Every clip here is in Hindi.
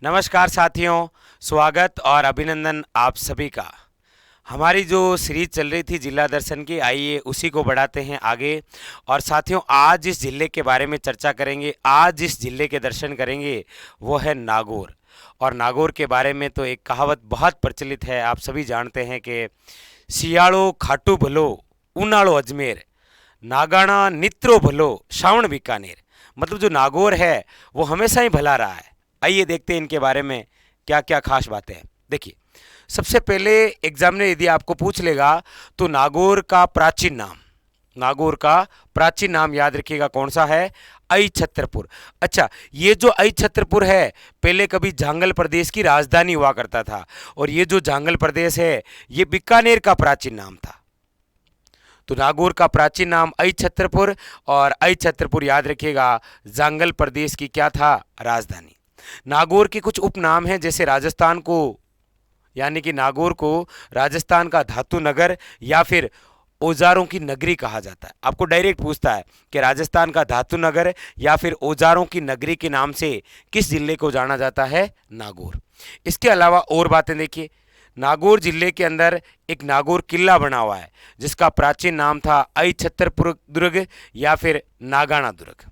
नमस्कार साथियों, स्वागत और अभिनंदन आप सभी का। हमारी जो सीरीज चल रही थी जिला दर्शन की, आइए उसी को बढ़ाते हैं आगे। और साथियों, आज जिस जिले के बारे में चर्चा करेंगे, आज जिस जिले के दर्शन करेंगे वो है नागौर। और नागौर के बारे में तो एक कहावत बहुत प्रचलित है, आप सभी जानते हैं कि सियाड़ो खाटू भलो, उनाड़ो अजमेर, नागाना नित्रो भलो, श्रावण बीकानेर। मतलब जो नागौर है वो हमेशा ही भला रहा है। आइए देखते हैं इनके बारे में क्या क्या खास बातें हैं। देखिए, सबसे पहले एग्जाम में यदि आपको पूछ लेगा तो नागौर का प्राचीन नाम याद रखिएगा कौन सा है? आई छत्रपुर। अच्छा, ये जो आई छत्रपुर है पहले कभी झांगल प्रदेश की राजधानी हुआ करता था, और ये जो झांगल प्रदेश है ये बीकानेर का प्राचीन नाम था। तो नागौर का प्राचीन नाम आई छत्रपुर, और आई छत्रपुर याद रखिएगा झांगल प्रदेश की क्या था? राजधानी। नागौर के कुछ उपनाम हैं, जैसे राजस्थान को, यानी कि नागौर को राजस्थान का धातु नगर या फिर औजारों की नगरी कहा जाता है। आपको डायरेक्ट पूछता है कि राजस्थान का धातु नगर या फिर औजारों की नगरी के नाम से किस जिले को जाना जाता है? नागौर। इसके अलावा और बातें देखिए, नागौर जिले के अंदर एक नागौर किला बना हुआ है जिसका प्राचीन नाम था आई छत्रपुर दुर्ग या फिर नागाना दुर्ग।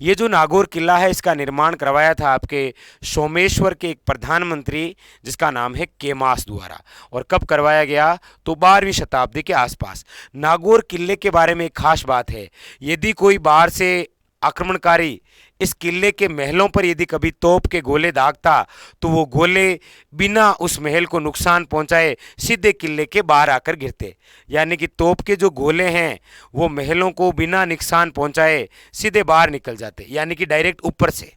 ये जो नागौर किला है इसका निर्माण करवाया था आपके सोमेश्वर के एक प्रधानमंत्री जिसका नाम है केमास द्वारा। और कब करवाया गया? तो 12वीं शताब्दी के आसपास। नागौर किले के बारे में एक खास बात है, यदि कोई बाहर से आक्रमणकारी इस किले के महलों पर यदि कभी तोप के गोले दागता तो वो गोले बिना उस महल को नुकसान पहुंचाए सीधे किले के बाहर आकर गिरते। यानी कि तोप के जो गोले हैं वो महलों को बिना नुकसान पहुंचाए सीधे बाहर निकल जाते, यानी कि डायरेक्ट ऊपर से।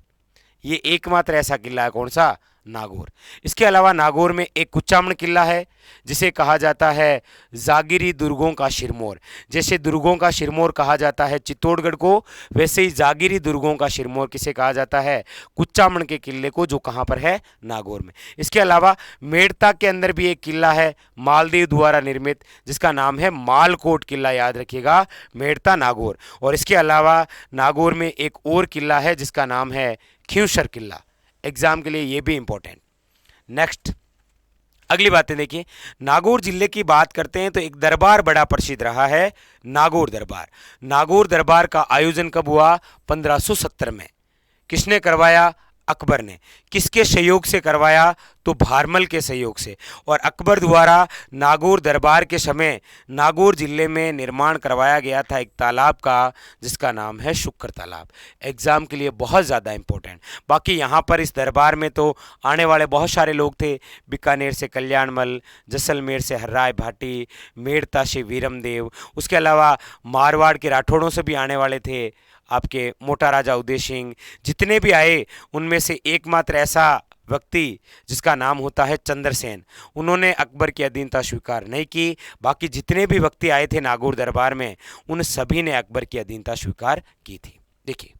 ये एकमात्र ऐसा किला है, कौन सा? नागौर। इसके अलावा नागौर में एक कुचामन किला है जिसे कहा जाता है जागीरी दुर्गों का सिरमौर। जैसे दुर्गों का सिरमौर कहा जाता है चित्तौड़गढ़ को, वैसे ही जागीरी दुर्गों का सिरमौर किसे कहा जाता है? कुचामन के किले को, जो कहाँ पर है? नागौर में। इसके अलावा मेड़ता के अंदर भी एक किला है मालदेव द्वारा निर्मित जिसका नाम है मालकोट किला, याद रखिएगा, मेड़ता नागौर। और इसके अलावा नागौर में एक और किला है जिसका नाम है खिंवसर किला। एग्जाम के लिए ये भी इंपॉर्टेंट। नेक्स्ट, अगली बातें देखिए, नागौर जिले की बात करते हैं तो एक दरबार बड़ा प्रसिद्ध रहा है, नागौर दरबार। नागौर दरबार का आयोजन कब हुआ? 1570 में। किसने करवाया? अकबर ने। किसके सहयोग से करवाया? तो भारमल के सहयोग से। और अकबर द्वारा नागौर दरबार के समय नागौर जिले में निर्माण करवाया गया था एक तालाब का जिसका नाम है शुक्र तालाब। एग्जाम के लिए बहुत ज़्यादा इंपॉर्टेंट। बाकी यहाँ पर इस दरबार में तो आने वाले बहुत सारे लोग थे, बीकानेर से कल्याणमल, जैसलमेर से हर्राय भाटी, मेड़ता से वीरमदेव, उसके अलावा मारवाड़ के राठौड़ों से भी आने वाले थे आपके मोटा राजा उदय सिंह। जितने भी आए उनमें से एकमात्र ऐसा व्यक्ति जिसका नाम होता है चंद्रसेन, उन्होंने अकबर की अधीनता स्वीकार नहीं की। बाकी जितने भी व्यक्ति आए थे नागौर दरबार में उन सभी ने अकबर की अधीनता स्वीकार की थी। देखिए,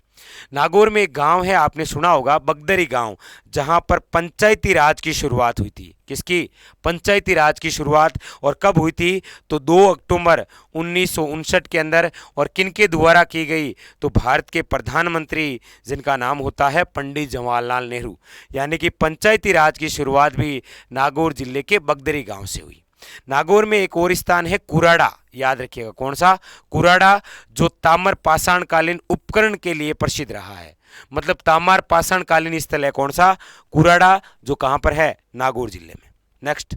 नागौर में एक गांव है, आपने सुना होगा बगदरी गांव, जहां पर पंचायती राज की शुरुआत हुई थी। किसकी? पंचायती राज की शुरुआत। और कब हुई थी? तो 2 अक्टूबर 1959 के अंदर। और किनके द्वारा की गई? तो भारत के प्रधानमंत्री जिनका नाम होता है पंडित जवाहरलाल नेहरू। यानी कि पंचायती राज की शुरुआत भी नागौर जिले के बगदरी गांव से हुई। नागौर में एक और स्थान है कुराड़ा, याद रखिएगा, कौन सा? कुराड़ा, जो ताम्र पाषाण कालीन उपकरण के लिए प्रसिद्ध रहा है। मतलब ताम्र पाषाण कालीन स्थल है, कौन सा? कुराड़ा, जो कहां पर है? नागौर जिले में। नेक्स्ट,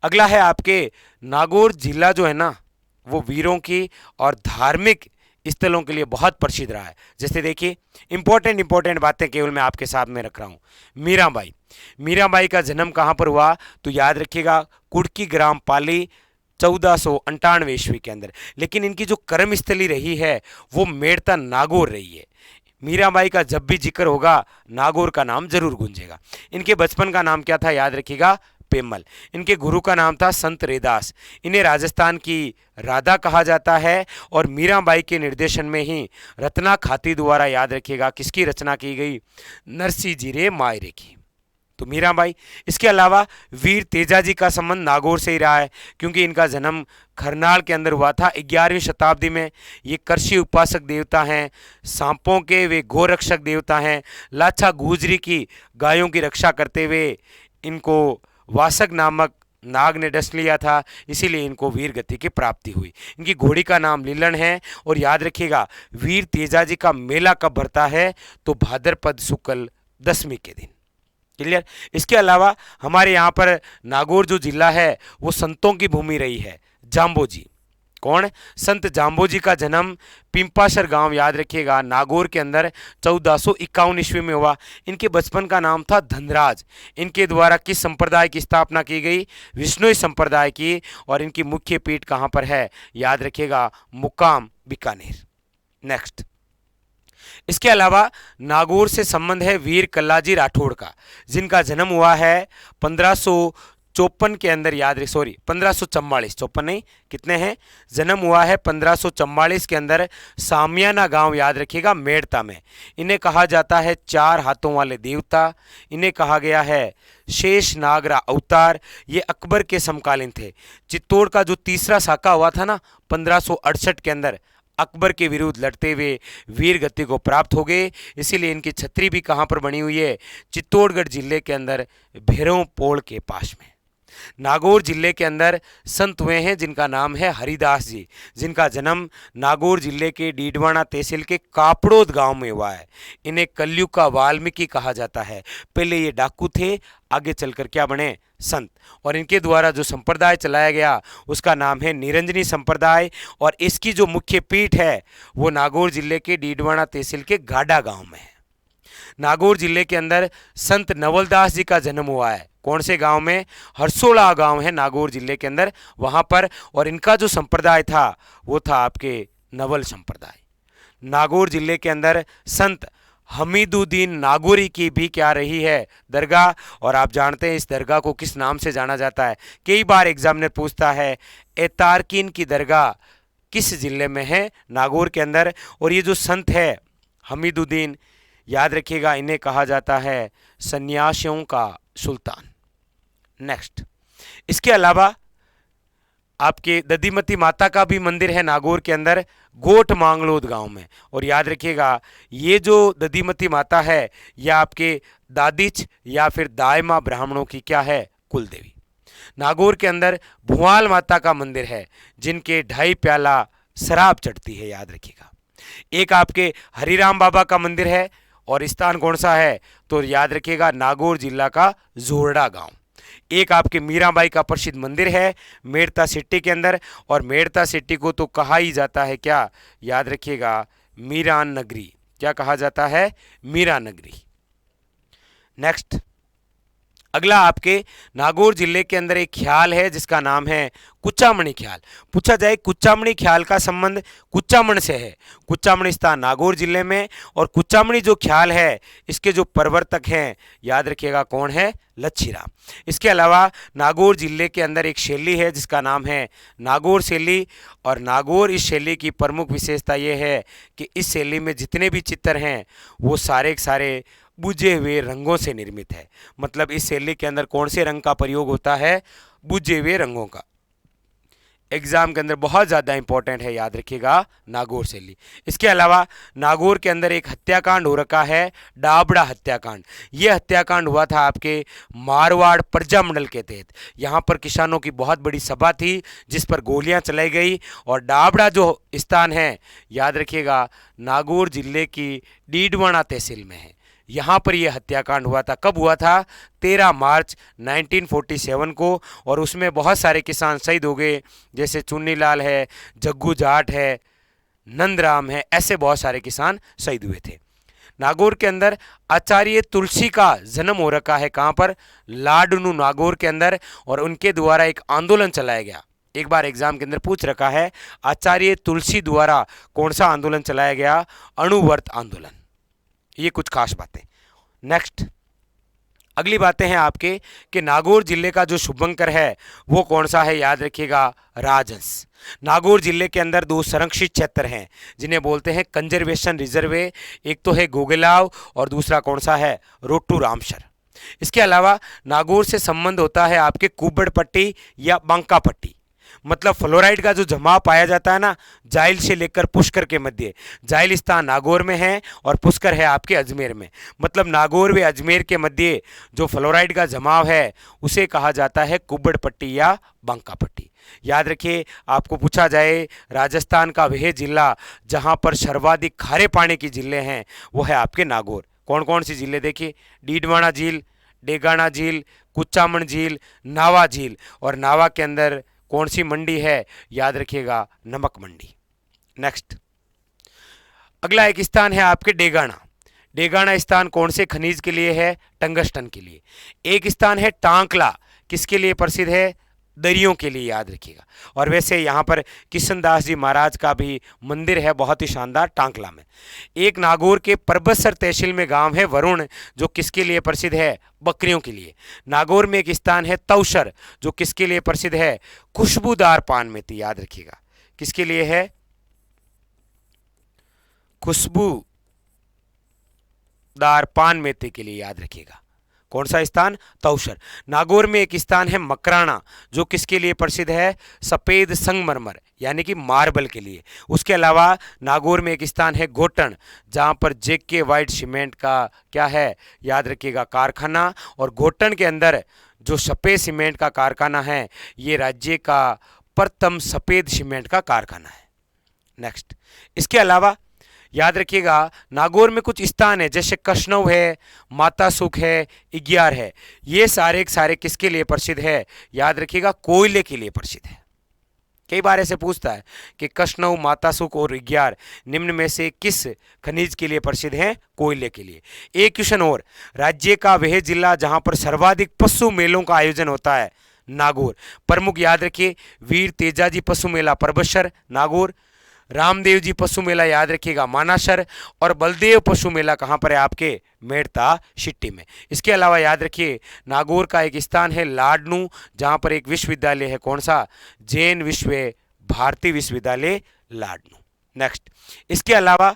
अगला है आपके नागौर जिला जो है ना वो वीरों की और धार्मिक स्थलों के लिए बहुत प्रसिद्ध रहा है। जैसे देखिए, इंपॉर्टेंट बातें केवल मैं आपके साथ में रख रहा हूँ। मीराबाई। मीराबाई का जन्म कहाँ पर हुआ? तो याद रखिएगा कुड़की ग्राम पाली, 1498 ईस्वी के अंदर। लेकिन इनकी जो कर्मस्थली रही है वो मेड़ता नागौर रही है। मीराबाई का जब भी जिक्र होगा नागौर का नाम जरूर गूंजेगा। इनके बचपन का नाम क्या था? याद रखिएगा, पेमल। इनके गुरु का नाम था संत रेदास। इन्हें राजस्थान की राधा कहा जाता है। और मीराबाई के निर्देशन में ही रत्ना खाती द्वारा, याद रखिएगा, किसकी रचना की गई? नरसी जीरे मायरे की। तो मीराबाई। इसके अलावा वीर तेजाजी का संबंध नागौर से ही रहा है, क्योंकि इनका जन्म खरनाल के अंदर हुआ था 11वीं शताब्दी में। ये कृषि उपासक देवता हैं, सांपों के वे गोरक्षक देवता हैं। लाछा गुजरी की गायों की रक्षा करते हुए इनको वासक नामक नाग ने डस लिया था, इसीलिए इनको वीर गति की प्राप्ति हुई। इनकी घोड़ी का नाम लीलन है। और याद रखिएगा, वीर तेजाजी का मेला कब भरता है, तो भाद्रपद शुक्ल दशमी के दिन। क्लियर। इसके अलावा हमारे यहाँ पर नागौर जो जिला है वो संतों की भूमि रही है। जाम्बोजी, कौन? संत जाम्बोजी का जन्म पिंपाशर गांव, याद रखिएगा, नागौर के अंदर 1451 ईस्वी में हुआ। इनके बचपन का नाम था धनराज। इनके द्वारा किस संप्रदाय की स्थापना की गई? विष्णुई संप्रदाय की। और इनकी मुख्य पीठ कहाँ पर है? याद रखिएगा, मुकाम बीकानेर। नेक्स्ट, इसके अलावा नागौर से संबंध है वीर कल्लाजी राठौड़ का, जिनका जन्म हुआ है 1554 के अंदर। याद रखिए, सॉरी 1544, 54 नहीं, कितने हैं? जन्म हुआ है 1544 के अंदर सामियाना गांव, याद रखिएगा, मेड़ता में। इन्हें कहा जाता है 4 हाथों वाले देवता। इन्हें कहा गया है शेष नागरा अवतार। ये अकबर के समकालीन थे। चित्तौड़ का जो तीसरा साका हुआ था ना 1568 के अंदर, अकबर के विरुद्ध लड़ते हुए वीर गति को प्राप्त हो गए। इसीलिए इनकी छतरी भी कहाँ पर बनी हुई है? चित्तौड़गढ़ जिले के अंदर भैरव पोल के पास में। नागौर जिले के अंदर संत हुए हैं जिनका नाम है हरिदास जी, जिनका जन्म नागौर जिले के डीडवाना तहसील के कापड़ोद गांव में हुआ है। इन्हें कलयुग का वाल्मीकि कहा जाता है। पहले ये डाकू थे, आगे चलकर क्या बने? संत। और इनके द्वारा जो संप्रदाय चलाया गया उसका नाम है निरंजनी संप्रदाय। और इसकी जो मुख्य पीठ है वो नागौर जिले के डीडवाना तहसील के गाडा गांव में है। नागौर जिले के अंदर संत नवलदास जी का जन्म हुआ है। कौन से गांव में? हरसोला गांव है नागौर जिले के अंदर, वहां पर। और इनका जो संप्रदाय था वो था आपके नवल संप्रदाय। नागौर जिले के अंदर संत हमीदुद्दीन नागौरी की भी क्या रही है? दरगाह। और आप जानते हैं इस दरगाह को किस नाम से जाना जाता है? कई बार एग्जामिनर पूछता है, एतारकीन की दरगाह किस जिले में है? नागौर के अंदर। और ये जो संत है हमीदुद्दीन, याद रखिएगा, इन्हें कहा जाता है सन्यासियों का सुल्तान। नेक्स्ट, इसके अलावा आपके दधिमती माता का भी मंदिर है नागौर के अंदर, गोट मांगलोद गांव में। और याद रखिएगा, ये जो दधिमती माता है यह आपके दादिच या फिर दायमा ब्राह्मणों की क्या है? कुलदेवी। नागौर के अंदर भुआल माता का मंदिर है, जिनके 2.5 प्याला शराब चढ़ती है, याद रखिएगा। एक आपके हरिराम बाबा का मंदिर है। और स्थान कौन सा है? तो याद रखिएगा, नागौर जिला का जोरडा गांव। एक आपके मीराबाई का प्रसिद्ध मंदिर है मेड़ता सिटी के अंदर। और मेड़ता सिटी को तो कहा ही जाता है क्या? याद रखिएगा, मीरान नगरी। क्या कहा जाता है? मीरा नगरी। नेक्स्ट, अगला आपके नागौर जिले के अंदर एक ख्याल है जिसका नाम है कुचामणी ख्याल। पूछा जाए कुचामणी ख्याल का संबंध कुचामण से है। कुचामणी स्थान नागौर जिले में। और कुचामणी जो ख्याल है इसके जो प्रवर्तक हैं, याद रखिएगा, कौन है? लच्छीराम। इसके अलावा नागौर जिले के अंदर एक शैली है जिसका नाम है नागौर शैली। और नागौर इस शैली की प्रमुख विशेषता ये है कि इस शैली में जितने भी चित्र हैं वो सारे के सारे बुझे हुए रंगों से निर्मित है। मतलब इस शैली के अंदर कौन से रंग का प्रयोग होता है? बुझे हुए रंगों का। एग्जाम के अंदर बहुत ज़्यादा इंपॉर्टेंट है, याद रखिएगा, नागौर शैली। इसके अलावा नागौर के अंदर एक हत्याकांड हो रखा है, डाबड़ा हत्याकांड। यह हत्याकांड हुआ था आपके मारवाड़ प्रजामंडल के तहत। यहाँ पर किसानों की बहुत बड़ी सभा थी जिस पर गोलियां चलाई गई। और डाबड़ा जो स्थान है, याद रखिएगा, नागौर जिले की डीडवाना तहसील में है। यहाँ पर यह हत्याकांड हुआ था। कब हुआ था? 13 मार्च 1947 को। और उसमें बहुत सारे किसान शहीद हो गए, जैसे चुन्नीलाल है, जग्गू जाट है, नंदराम है, ऐसे बहुत सारे किसान शहीद हुए थे। नागौर के अंदर आचार्य तुलसी का जन्म हो रखा है। कहाँ पर? लाडनू नागौर के अंदर। और उनके द्वारा एक आंदोलन चलाया गया। एक बार एग्जाम के अंदर पूछ रखा है, आचार्य तुलसी द्वारा कौन सा आंदोलन चलाया गया? अणुव्रत आंदोलन। ये कुछ खास बातें। नेक्स्ट, अगली बातें हैं आपके कि नागौर जिले का जो शुभंकर है वो कौन सा है? याद रखिएगा, राजहंस। नागौर जिले के अंदर 2 संरक्षित क्षेत्र हैं जिन्हें बोलते हैं कंजर्वेशन रिजर्व। एक तो है गोगेलाव और दूसरा कौन सा है? रोटू रामसर। इसके अलावा नागौर से संबंध होता है आपके कुब्बड़ पट्टी या बांका पट्टी। मतलब फ्लोराइड का जो जमाव पाया जाता है ना, जाइल से लेकर पुष्कर के मध्य, जाइल स्थान नागौर में है और पुष्कर है आपके अजमेर में। मतलब नागौर व अजमेर के मध्य जो फ्लोराइड का जमाव है उसे कहा जाता है कुब्बड़ पट्टी या बांका पट्टी। याद रखिए, आपको पूछा जाए राजस्थान का वह जिला जहां पर सर्वाधिक खारे पानी की झीलें हैं, वो है आपके नागौर। कौन कौन सी झीलें देखिए, डीडवाना झील, डेगाना झील, कुचामन झील, नावा झील। और नावा के अंदर कौन सी मंडी है, याद रखिएगा, नमक मंडी। नेक्स्ट, अगला एक स्थान है आपके डेगाना। डेगाना स्थान कौन से खनिज के लिए है, टंगस्टन के लिए। एक स्थान है टांकला, किसके लिए प्रसिद्ध है, दरियों के लिए, याद रखिएगा। और वैसे यहाँ पर किशनदास जी महाराज का भी मंदिर है, बहुत ही शानदार, टांकला में। एक नागौर के परबतसर तहसील में गांव है वरुण, जो किसके लिए प्रसिद्ध है, बकरियों के लिए। नागौर में एक स्थान है तौसर, जो किसके लिए प्रसिद्ध है, खुशबूदार पान मेथी, याद रखिएगा, किसके लिए है, खुशबूदार पान मेथी के लिए, याद रखिएगा। कौन सा स्थान, तौसर। नागौर में एक स्थान है मकराना, जो किसके लिए प्रसिद्ध है, सफेद संगमरमर यानी कि मार्बल के लिए। उसके अलावा नागौर में एक स्थान है घोटन, जहां पर जेके वाइट सीमेंट का क्या है, याद रखिएगा, कारखाना। और घोटन के अंदर जो सफेद सीमेंट का कारखाना है, ये राज्य का प्रथम सफेद सीमेंट का कारखाना है। नेक्स्ट, इसके अलावा याद रखिएगा, नागौर में कुछ स्थान है जैसे कशनव है, माता सुख है, इग्यार है। ये सारे के सारे किसके लिए प्रसिद्ध है, याद रखिएगा, कोयले के लिए प्रसिद्ध है। कई बार ऐसे पूछता है कि कशनव, माता सुख और इग्यार निम्न में से किस खनिज के लिए प्रसिद्ध हैं, कोयले के लिए। एक क्वेश्चन और, राज्य का वह जिला जहां पर सर्वाधिक पशु मेलों का आयोजन होता है, नागौर। प्रमुख याद रखिए, वीर तेजाजी पशु मेला परबतसर नागौर, रामदेव जी पशु मेला याद रखिएगा मानासर, और बलदेव पशु मेला कहाँ पर है, आपके मेड़ता सिट्टी में। इसके अलावा याद रखिए, नागौर का एक स्थान है लाडनू, जहाँ पर एक विश्वविद्यालय है, कौन सा, जैन विश्व भारती विश्वविद्यालय लाडनू। नेक्स्ट, इसके अलावा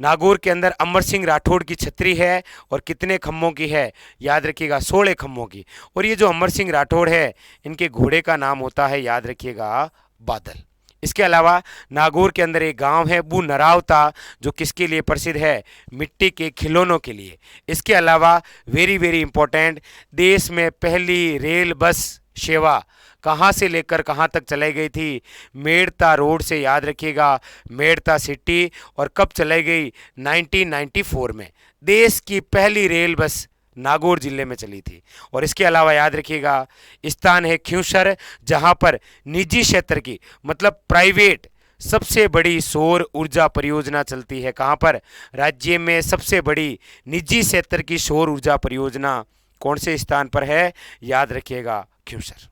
नागौर के अंदर अमर सिंह राठौड़ की छतरी है, और कितने खम्भों की है, याद रखिएगा, 16 खम्भों की। और ये जो अमर सिंह राठौड़ है, इनके घोड़े का नाम होता है, याद रखिएगा, बादल। इसके अलावा नागौर के अंदर एक गांव है बू नरावता, जो किसके लिए प्रसिद्ध है, मिट्टी के खिलौनों के लिए। इसके अलावा वेरी वेरी इंपॉर्टेंट, देश में पहली रेल बस सेवा कहाँ से लेकर कहाँ तक चलाई गई थी, मेड़ता रोड से, याद रखिएगा, मेड़ता सिटी। और कब चलाई गई, 1994 में। देश की पहली रेल बस नागौर जिले में चली थी। और इसके अलावा याद रखिएगा, स्थान है ख्यूसर, जहां पर निजी क्षेत्र की, मतलब प्राइवेट, सबसे बड़ी सौर ऊर्जा परियोजना चलती है। कहां पर, राज्य में सबसे बड़ी निजी क्षेत्र की सौर ऊर्जा परियोजना कौन से स्थान पर है, याद रखिएगा, ख्यूसर।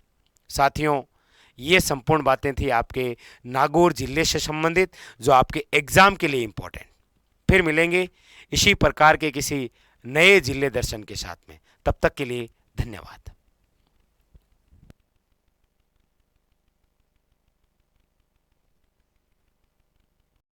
साथियों, ये संपूर्ण बातें थी आपके नागौर जिले से संबंधित, जो आपके एग्जाम के लिए इंपॉर्टेंट। फिर मिलेंगे इसी प्रकार के किसी नए जिले दर्शन के साथ में, तब तक के लिए धन्यवाद।